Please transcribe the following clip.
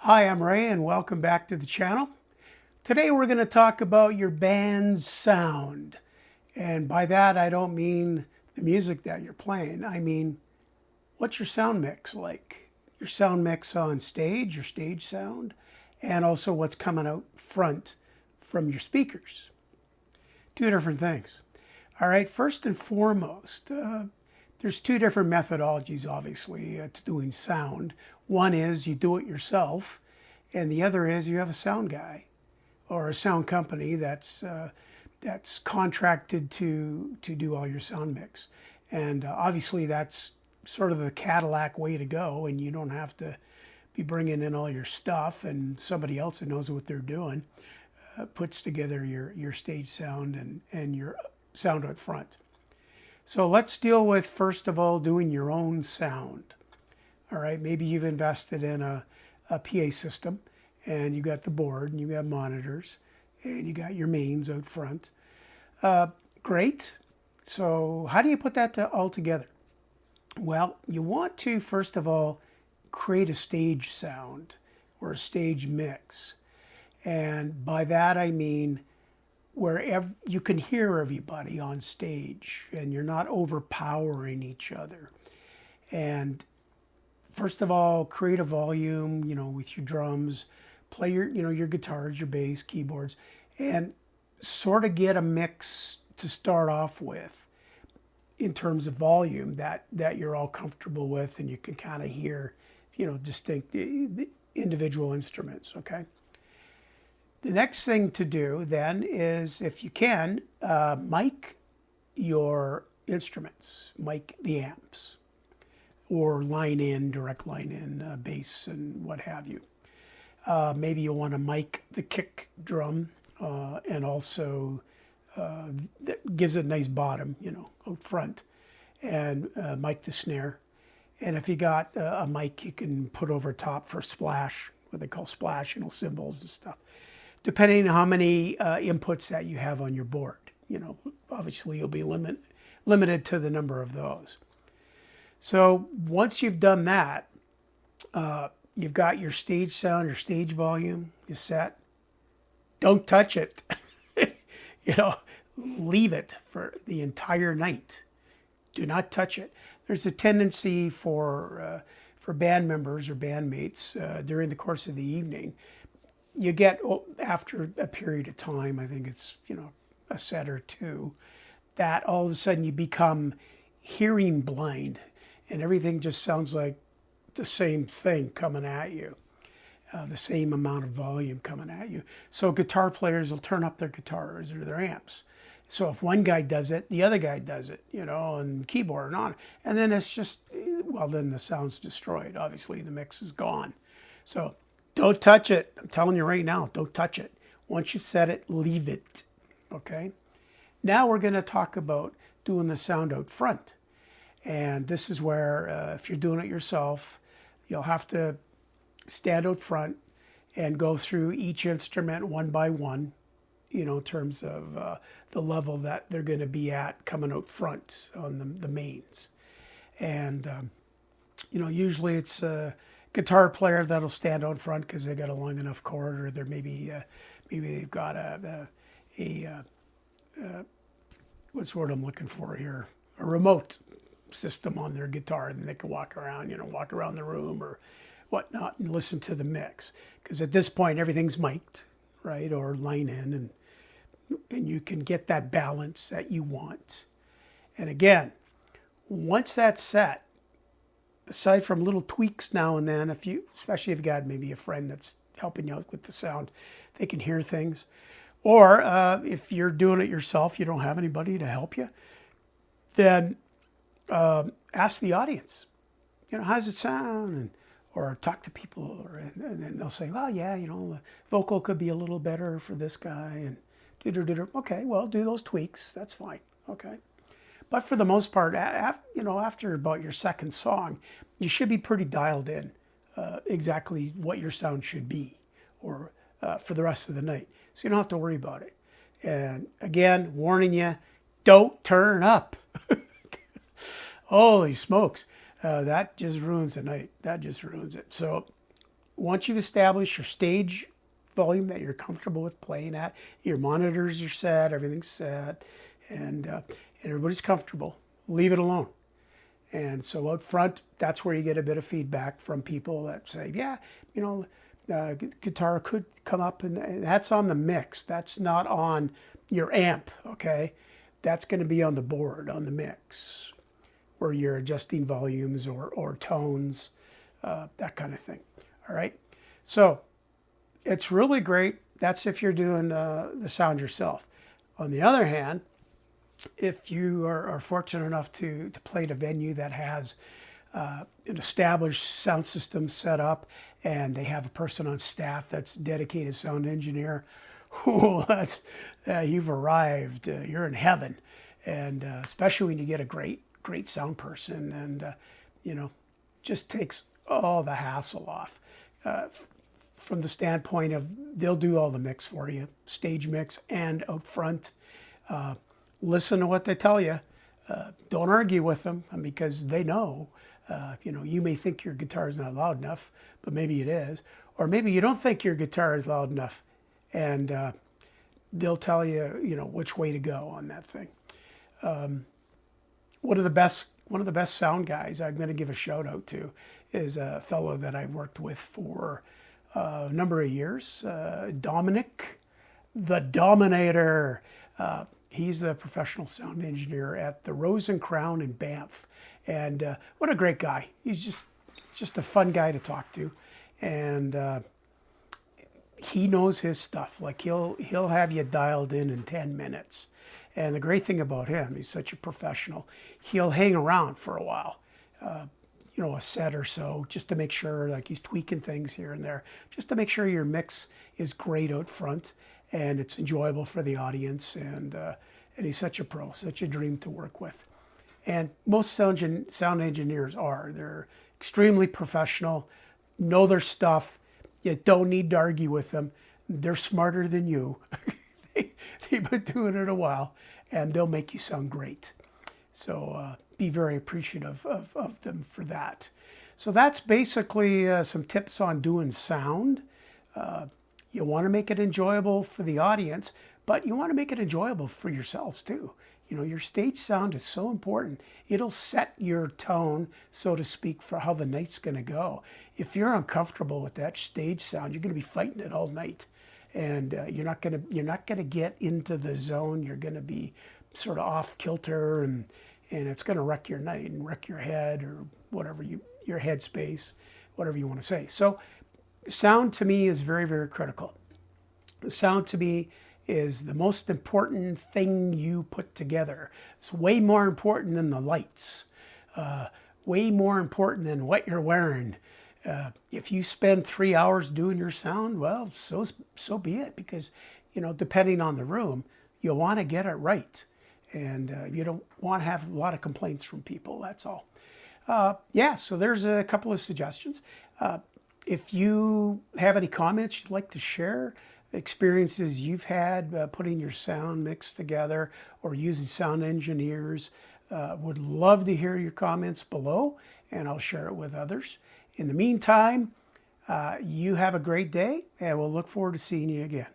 Hi, I'm Ray and welcome back to the channel. Today we're going to talk about your band's sound. And by that I don't mean the music that you're playing. I mean, what's your sound mix like? Your sound mix on stage, your stage sound, and also what's coming out front from your speakers. Two different things. All right, first and foremost, there's two different methodologies, obviously, to doing sound. One is you do it yourself, and the other is you have a sound guy or a sound company that's contracted to do all your sound mix. And obviously, that's sort of the Cadillac way to go, and you don't have to be bringing in all your stuff, and somebody else that knows what they're doing puts together your stage sound and your sound out front. So let's deal with, first of all, doing your own sound. All right, maybe you've invested in a PA system and you got the board and you got monitors and you got your mains out front. Great. So how do you put that all together? Well, you want to, first of all, create a stage sound or a stage mix. And by that I mean where you can hear everybody on stage and you're not overpowering each other. And first of all, create a volume, with your drums, play your guitars, your bass, keyboards, and sort of get a mix to start off with in terms of volume that you're all comfortable with and you can kind of hear, distinct the individual instruments, okay? The next thing to do then is, if you can, mic your instruments, mic the amps, or direct line in bass and what have you. Maybe you want to mic the kick drum and also that gives it a nice bottom, out front, and mic the snare. And if you got a mic you can put over top for splash, what they call splash, cymbals and stuff. Depending on how many inputs that you have on your board. Obviously you'll be limited to the number of those. So once you've done that, you've got your stage sound, your stage volume, you set. Don't touch it. Leave it for the entire night. Do not touch it. There's a tendency for band members or bandmates during the course of the evening. You get, after a period of time, I think it's, a set or two, that all of a sudden you become hearing blind and everything just sounds like the same thing coming at you, the same amount of volume coming at you. So guitar players will turn up their guitars or their amps. So if one guy does it, the other guy does it, and keyboard and on. And then it's just, then the sound's destroyed. Obviously the mix is gone. So don't touch it. I'm telling you right now, don't touch it. Once you've set it, leave it, okay? Now we're going to talk about doing the sound out front. And this is where, if you're doing it yourself, you'll have to stand out front and go through each instrument one by one, in terms of the level that they're going to be at coming out front on the mains. And, usually it's guitar player that'll stand out front because they got a long enough chord, or maybe they've got a what's the word I'm looking for here? A remote system on their guitar, and they can walk around the room or whatnot and listen to the mix. Because at this point everything's mic'd, right, or line in, and you can get that balance that you want. And again, once that's set, aside from little tweaks now and then, especially if you got maybe a friend that's helping you out with the sound, they can hear things. Or if you're doing it yourself, you don't have anybody to help you, then ask the audience, how's it sound? Or talk to people, and then they'll say, well, yeah, the vocal could be a little better for this guy, and okay, well, do those tweaks, that's fine, okay. But for the most part, after about your second song, you should be pretty dialed in exactly what your sound should be, or for the rest of the night. So you don't have to worry about it. And again, warning you, don't turn up. Holy smokes. That just ruins the night. That just ruins it. So once you've established your stage volume that you're comfortable with playing at, your monitors are set, everything's set, and everybody's comfortable, leave it alone. And so out front, that's where you get a bit of feedback from people that say, yeah, you know, guitar could come up, and that's on the mix. That's not on your amp, okay? That's going to be on the board, on the mix, where you're adjusting volumes or tones, that kind of thing. All right? So it's really great. That's if you're doing the sound yourself. On the other hand, if you are fortunate enough to play at a venue that has an established sound system set up, and they have a person on staff that's dedicated sound engineer, that's you've arrived. You're in heaven, and especially when you get a great sound person, and you know, just takes all the hassle off. From the standpoint of they'll do all the mix for you, stage mix and out front. Listen to what they tell you. Don't argue with them, because they know. You know, you may think your guitar is not loud enough, but maybe it is. Or maybe you don't think your guitar is loud enough, and they'll tell you, you know, which way to go on that thing. One of the best sound guys I'm going to give a shout out to is a fellow that I worked with for a number of years, Dominic the Dominator. He's the professional sound engineer at the Rose and Crown in Banff, and what a great guy. He's just a fun guy to talk to, and he knows his stuff. Like he'll have you dialed in 10 minutes. And the great thing about him, he's such a professional. He'll hang around for a while, you know, a set or so, just to make sure, like he's tweaking things here and there, just to make sure your mix is great out front and it's enjoyable for the audience. And he's such a pro, such a dream to work with. And most sound engineers are. They're extremely professional, know their stuff. You don't need to argue with them. They're smarter than you. They've been doing it a while, and they'll make you sound great. So be very appreciative of them for that. So that's basically some tips on doing sound. You want to make it enjoyable for the audience, but you want to make it enjoyable for yourselves too. You know, your stage sound is so important. It'll set your tone, so to speak, for how the night's going to go. If you're uncomfortable with that stage sound, you're going to be fighting it all night. And you're not gonna get into the zone. You're gonna be sort of off kilter, and it's gonna wreck your night and wreck your head, or whatever your head space, whatever you want to say. So sound to me is very, very critical. Sound to me is the most important thing you put together. It's way more important than the lights, way more important than what you're wearing. If you spend 3 hours doing your sound, well, so be it, because, you know, depending on the room, you'll want to get it right. And you don't want to have a lot of complaints from people, that's all. Yeah, so there's a couple of suggestions. If you have any comments you'd like to share, experiences you've had putting your sound mix together or using sound engineers, would love to hear your comments below, and I'll share it with others. In the meantime, you have a great day, and we'll look forward to seeing you again.